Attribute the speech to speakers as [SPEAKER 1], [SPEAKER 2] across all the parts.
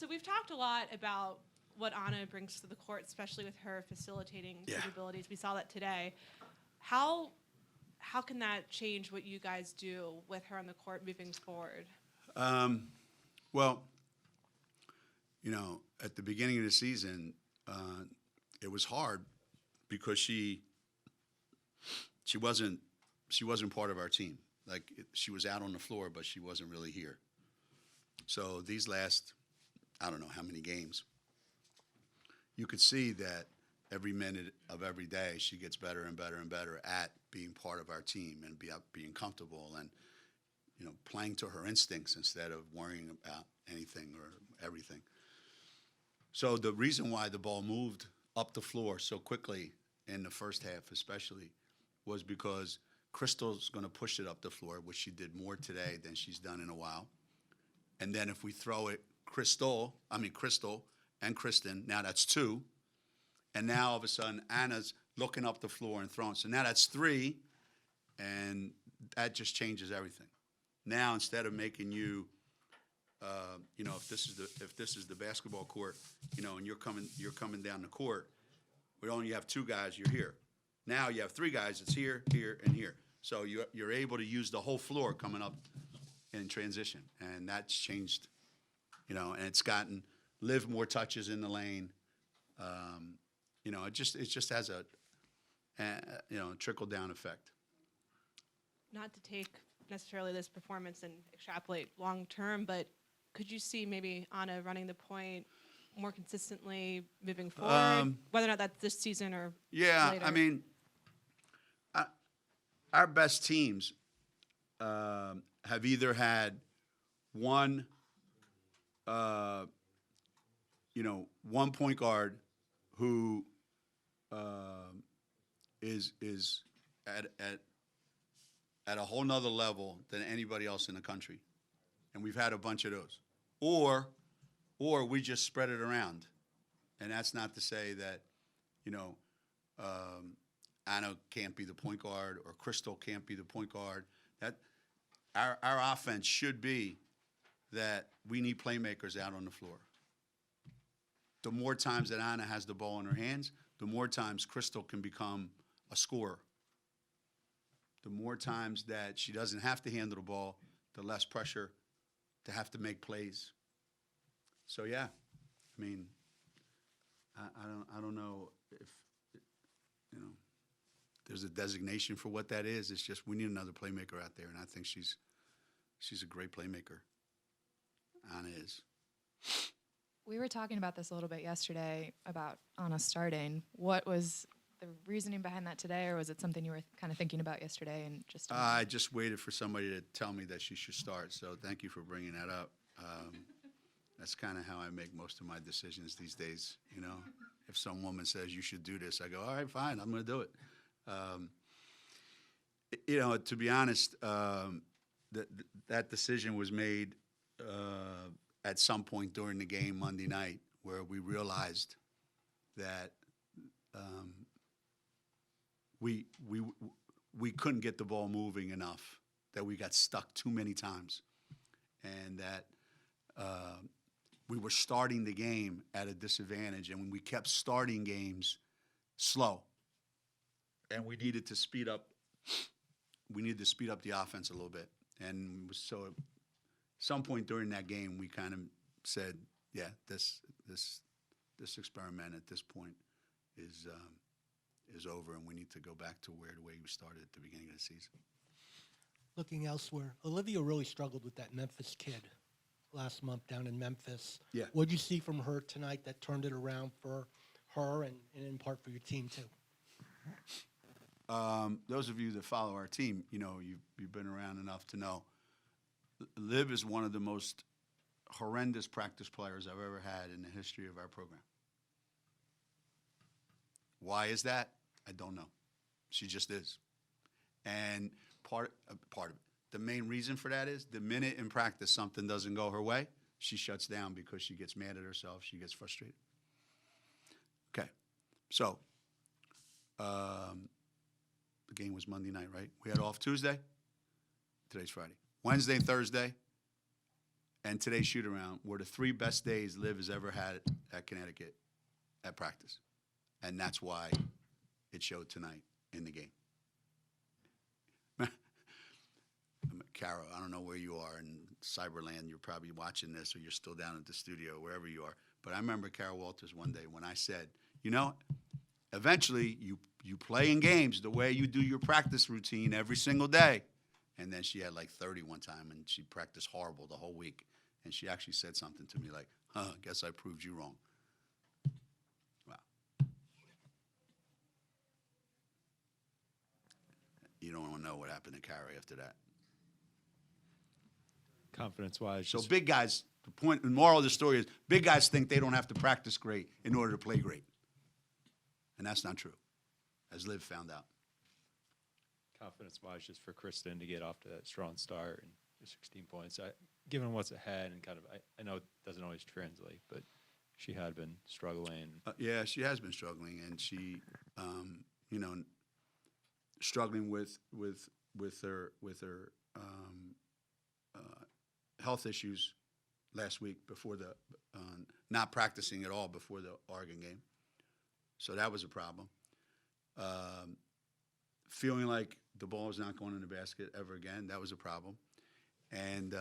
[SPEAKER 1] So we've talked a lot about what Anna brings to the court, especially with her facilitating capabilities. We saw that today. How can that change what you guys do with her on the court moving forward?
[SPEAKER 2] Well, at the beginning of the season, it was hard because she wasn't part of our team. She was out on the floor, but she wasn't really here. So these last, I don't know how many games, you could see that every minute of every day she gets better and better and better at being part of our team and being comfortable and playing to her instincts instead of worrying about anything or everything. So the reason why the ball moved up the floor so quickly in the first half especially was because Crystal's going to push it up the floor, which she did more today than she's done in a while. And then if we throw it Crystal and Kristen, now that's two. And now all of a sudden Anna's looking up the floor and throwing. So now that's three, and that just changes everything. Now instead of making you, if this is the basketball court, and you're coming down the court, we only have two guys. You're here. Now you have three guys. It's here, here, and here. So you're able to use the whole floor coming up in transition, and that's changed. And it's gotten Liv more touches in the lane. It just has a trickle down effect.
[SPEAKER 1] Not to take necessarily this performance and extrapolate long term, but could you see maybe Anna running the point more consistently moving forward, whether or not that's this season or later?
[SPEAKER 2] I mean, our best teams have either had one point guard who is at a whole nother level than anybody else in the country, and we've had a bunch of those, or we just spread it around, and that's not to say that Anna can't be the point guard or Crystal can't be the point guard. That our offense should be that we need playmakers out on the floor. The more times that Anna has the ball in her hands, the more times Crystal can become a scorer. The more times that she doesn't have to handle the ball, the less pressure to have to make plays. So yeah, I mean, I don't know if there's a designation for what that is. It's just we need another playmaker out there, and I think she's a great playmaker. Anna is.
[SPEAKER 3] We were talking about this a little bit yesterday about Anna starting. What was the reasoning behind that today, or was it something you were kind of thinking about yesterday and just?
[SPEAKER 2] I just waited for somebody to tell me that she should start. So thank you for bringing that up. That's kind of how I make most of my decisions these days. If some woman says you should do this, I go, all right, fine, I'm going to do it. To be honest, that decision was made at some point during the game Monday night, where we realized that we couldn't get the ball moving enough, that we got stuck too many times, and that we were starting the game at a disadvantage, and when we kept starting games slow, and we needed to speed up the offense a little bit. And so at some point during that game, we kind of said, yeah, this experiment at this point is over, and we need to go back to the way we started at the beginning of the season.
[SPEAKER 4] Looking elsewhere, Olivia really struggled with that Memphis kid last month down in Memphis.
[SPEAKER 2] Yeah.
[SPEAKER 4] What did you see from her tonight that turned it around for her and in part for your team too?
[SPEAKER 2] Those of you that follow our team, you've been around enough to know Liv is one of the most horrendous practice players I've ever had in the history of our program. Why is that? I don't know. She just is. And part of it. The main reason for that is the minute in practice something doesn't go her way, she shuts down because she gets mad at herself. She gets frustrated. Okay. So, the game was Monday night, right? We had off Tuesday. Today's Friday. Wednesday and Thursday, and today's shoot-around were the 3 best days Liv has ever had at Connecticut at practice. And that's why it showed tonight in the game. Carol, I don't know where you are in Cyberland. You're probably watching this, or you're still down at the studio, wherever you are. But I remember Carol Walters one day when I said, you know, eventually you play in games the way you do your practice routine every single day. And then she had like 30 one time, and she practiced horrible the whole week. And she actually said something to me like, guess I proved you wrong. Wow. You don't want to know what happened to Carrie after that.
[SPEAKER 5] Confidence-wise,
[SPEAKER 2] So
[SPEAKER 5] just
[SPEAKER 2] big guys, the moral of the story is big guys think they don't have to practice great in order to play great. And that's not true, as Liv found out.
[SPEAKER 5] confidence-wise, just for Kristen to get off to that strong start and 16 points. Given what's ahead and I know it doesn't always translate, but she had been struggling.
[SPEAKER 2] Yeah, she has been struggling, and she, struggling with her health issues last week before the not practicing at all before the Oregon game. So that was a problem. Feeling like the ball is not going in the basket ever again, that was a problem. And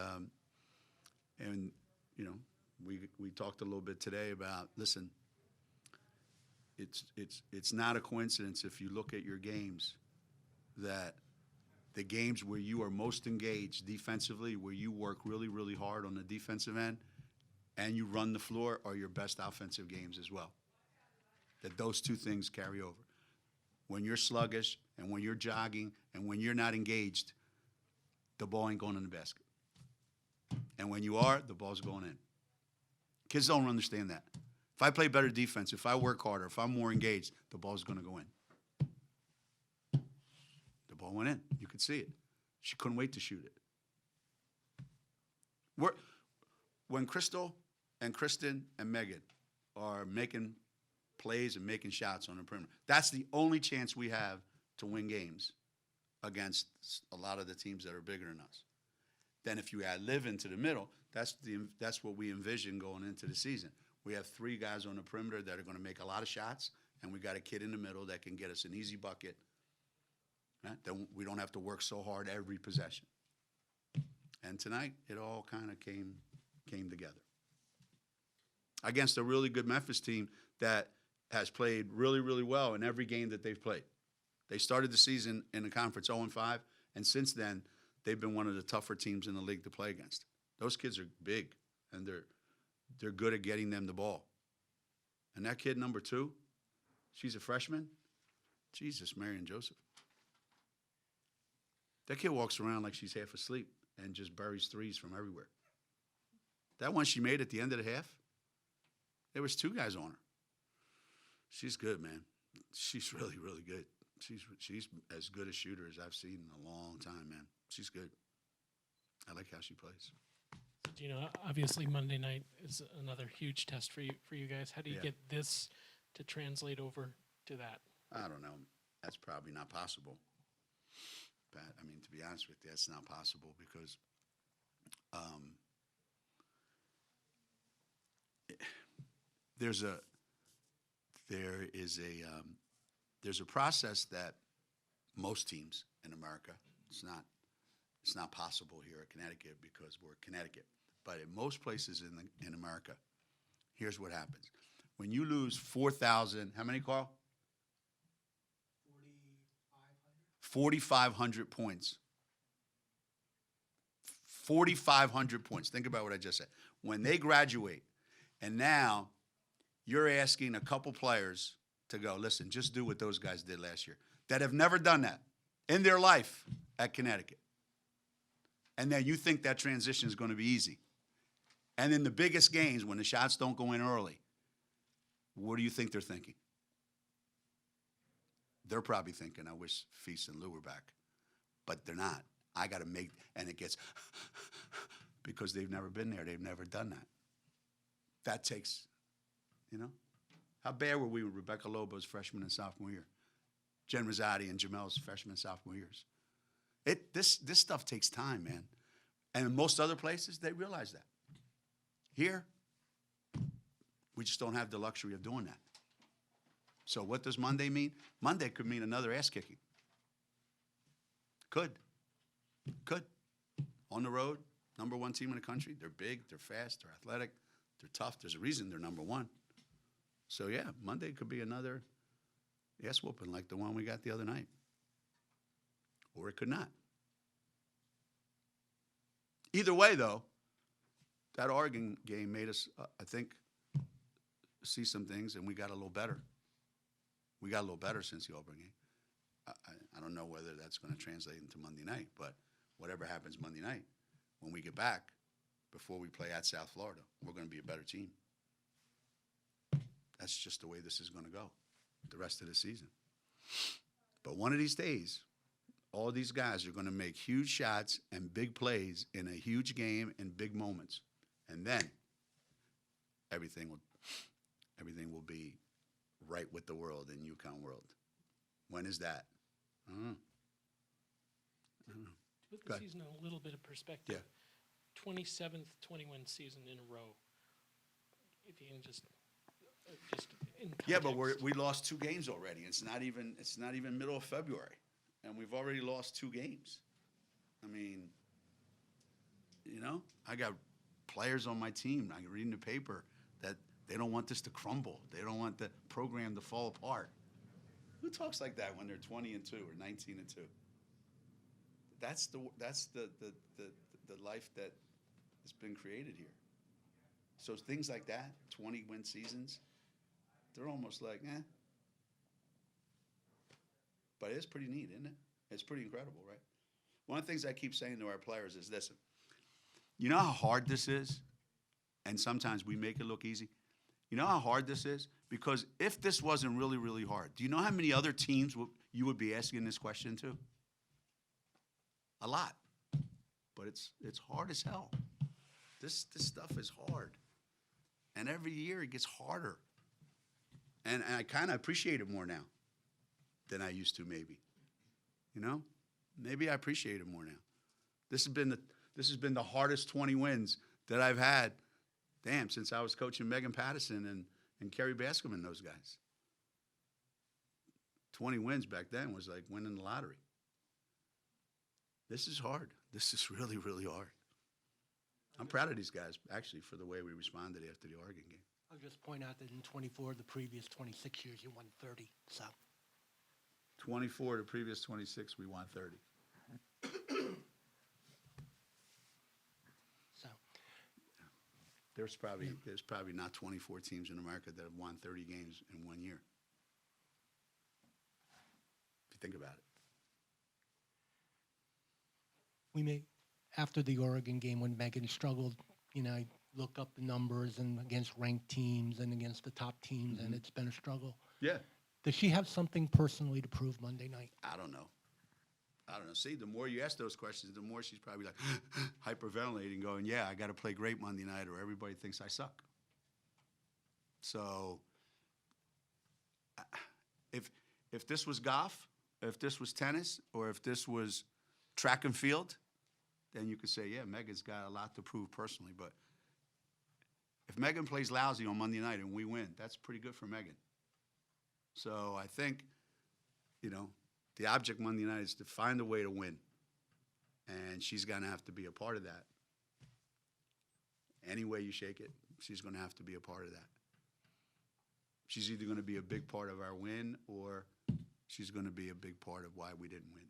[SPEAKER 2] we talked a little bit today about, listen, it's not a coincidence if you look at your games that the games where you are most engaged defensively, where you work really, really hard on the defensive end and you run the floor, are your best offensive games as well. That those two things carry over. When you're sluggish and when you're jogging and when you're not engaged, the ball ain't going in the basket. And when you are, the ball's going in. Kids don't understand that. If I play better defense, if I work harder, if I'm more engaged, the ball's going to go in. The ball went in. You could see it. She couldn't wait to shoot it. When Crystal and Kristen and Megan are making plays and making shots on the perimeter, that's the only chance we have to win games against a lot of the teams that are bigger than us. Then if you add Liv into the middle, that's what we envision going into the season. We have 3 guys on the perimeter that are going to make a lot of shots, and we got a kid in the middle that can get us an easy bucket. Right? Then we don't have to work so hard every possession. And tonight, it all kind of came together. Against a really good Memphis team that has played really, really well in every game that they've played. They started the season in the conference 0-5, and since then, they've been one of the tougher teams in the league to play against. Those kids are big, and they're good at getting them the ball. And that kid, number 2, she's a freshman. Jesus, Mary and Joseph. That kid walks around like she's half asleep and just buries threes from everywhere. That one she made at the end of the half, there was 2 guys on her. She's good, man. She's really, really good. She's as good a shooter as I've seen in a long time, man. She's good. I like how she plays.
[SPEAKER 6] Geno, obviously Monday night is another huge test for you guys. How do you get this to translate over to that?
[SPEAKER 2] I don't know. That's probably not possible. But, I mean, to be honest with you, that's not possible because there's a process that most teams in America, it's not possible here at Connecticut because we're Connecticut, but in most places in America, here's what happens. When you lose 4,000, how many, Carl? 4,500 points. 4,500 points. Think about what I just said. When they graduate, and now you're asking a couple players to go, listen, just do what those guys did last year, that have never done that in their life at Connecticut. And then you think that transition is going to be easy. And in the biggest games, when the shots don't go in early, what do you think they're thinking? They're probably thinking, I wish Feast and Lou were back. But they're not. I got to make, and it gets, because they've never been there. They've never done that. That takes, How bad were we with Rebecca Lobo's freshman and sophomore year? Jen Rosati and Jamel's freshman and sophomore years. This stuff takes time, man. And in most other places, they realize that. Here, we just don't have the luxury of doing that. So what does Monday mean? Monday could mean another ass kicking. Could. On the road, number one team in the country. They're big, they're fast, they're athletic, they're tough. There's a reason they're number one. So yeah, Monday could be another ass whooping like the one we got the other night. Or it could not. Either way, though, that Oregon game made us, I think, see some things, and we got a little better. We got a little better since the Auburn game. I don't know whether that's going to translate into Monday night, but whatever happens Monday night, when we get back, before we play at South Florida, we're going to be a better team. That's just the way this is going to go the rest of the season. But one of these days, all these guys are going to make huge shots and big plays in a huge game and big moments. And then everything will be right with the world in UConn world. When is that? I don't know.
[SPEAKER 6] To put
[SPEAKER 2] Go
[SPEAKER 6] the
[SPEAKER 2] ahead.
[SPEAKER 6] season in a little bit of perspective.
[SPEAKER 2] Yeah.
[SPEAKER 6] 27th 21 season in a row. If you can just in context.
[SPEAKER 2] Yeah, but we lost 2 games already. It's not even middle of February, and we've already lost 2 games. I mean, I got players on my team. I read in the paper that they don't want this to crumble. They don't want the program to fall apart. Who talks like that when they're 20-2 or 19-2? That's the life that has been created here. So things like that, 20-win seasons, they're almost like, eh. But it's pretty neat, isn't it? It's pretty incredible, right? One of the things I keep saying to our players is, listen, you know how hard this is? And sometimes we make it look easy. You know how hard this is? Because if this wasn't really, really hard, do you know how many other teams you would be asking this question to? A lot. But it's hard as hell. This stuff is hard. And every year it gets harder. And I kind of appreciate it more now than I used to, maybe. Maybe I appreciate it more now. This has been the hardest 20 wins that I've had, since I was coaching Megan Patterson and Kerry Bascom, those guys. 20 wins back then was like winning the lottery. This is hard. This is really, really hard. I'm proud of these guys, actually, for the way we responded after the Oregon game.
[SPEAKER 4] I'll just point out that in 24 of the previous 26 years, you won 30. So
[SPEAKER 2] 24, the previous 26, we won 30.
[SPEAKER 4] so
[SPEAKER 2] There's probably not 24 teams in America that have won 30 games in 1 year. If you think about it.
[SPEAKER 4] we may, after the Oregon game when Megan struggled, I look up the numbers and against ranked teams and against the top teams, and it's been a struggle.
[SPEAKER 2] Yeah.
[SPEAKER 4] Does she have something personally to prove Monday night?
[SPEAKER 2] I don't know. See, the more you ask those questions, the more she's probably like hyperventilating, going, yeah, I got to play great Monday night or everybody thinks I suck. So if this was golf, if this was tennis, or if this was track and field, then you could say, yeah, Megan's got a lot to prove personally. But if Megan plays lousy on Monday night and we win, that's pretty good for Megan. So I think, the object Monday night is to find a way to win. And she's going to have to be a part of that. Any way you shake it, she's going to have to be a part of that. She's either going to be a big part of our win, or she's going to be a big part of why we didn't win.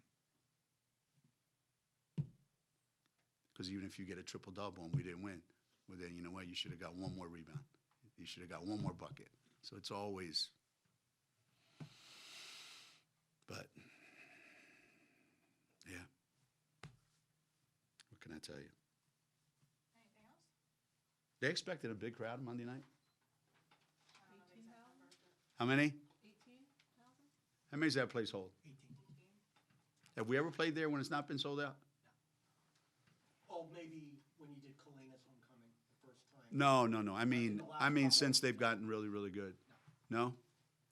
[SPEAKER 2] Because even if you get a triple-double and we didn't win, well, then you know what? You should have got one more rebound. You should have got one more bucket. So it's always... But, yeah. What can I tell you?
[SPEAKER 1] Anything else?
[SPEAKER 2] They expected a big crowd Monday night. How many?
[SPEAKER 1] 18,000?
[SPEAKER 2] How many does that place hold?
[SPEAKER 4] 18.
[SPEAKER 2] Have we ever played there when it's not been sold out?
[SPEAKER 4] Oh, maybe when you did Kalena's homecoming the first time.
[SPEAKER 2] No. I mean, since they've gotten really, really good. No?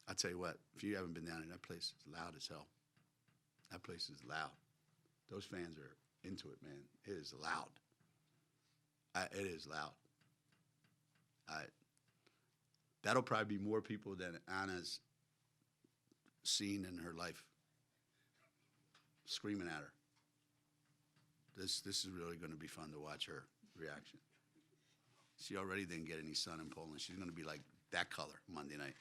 [SPEAKER 2] I'll tell you what, if you haven't been down there, that place is loud as hell. That place is loud. Those fans are into it, man. It is loud. It is loud. That'll probably be more people than Anna's seen in her life, screaming at her. This is really going to be fun to watch her reaction. She already didn't get any sun in Poland. She's going to be like that color Monday night.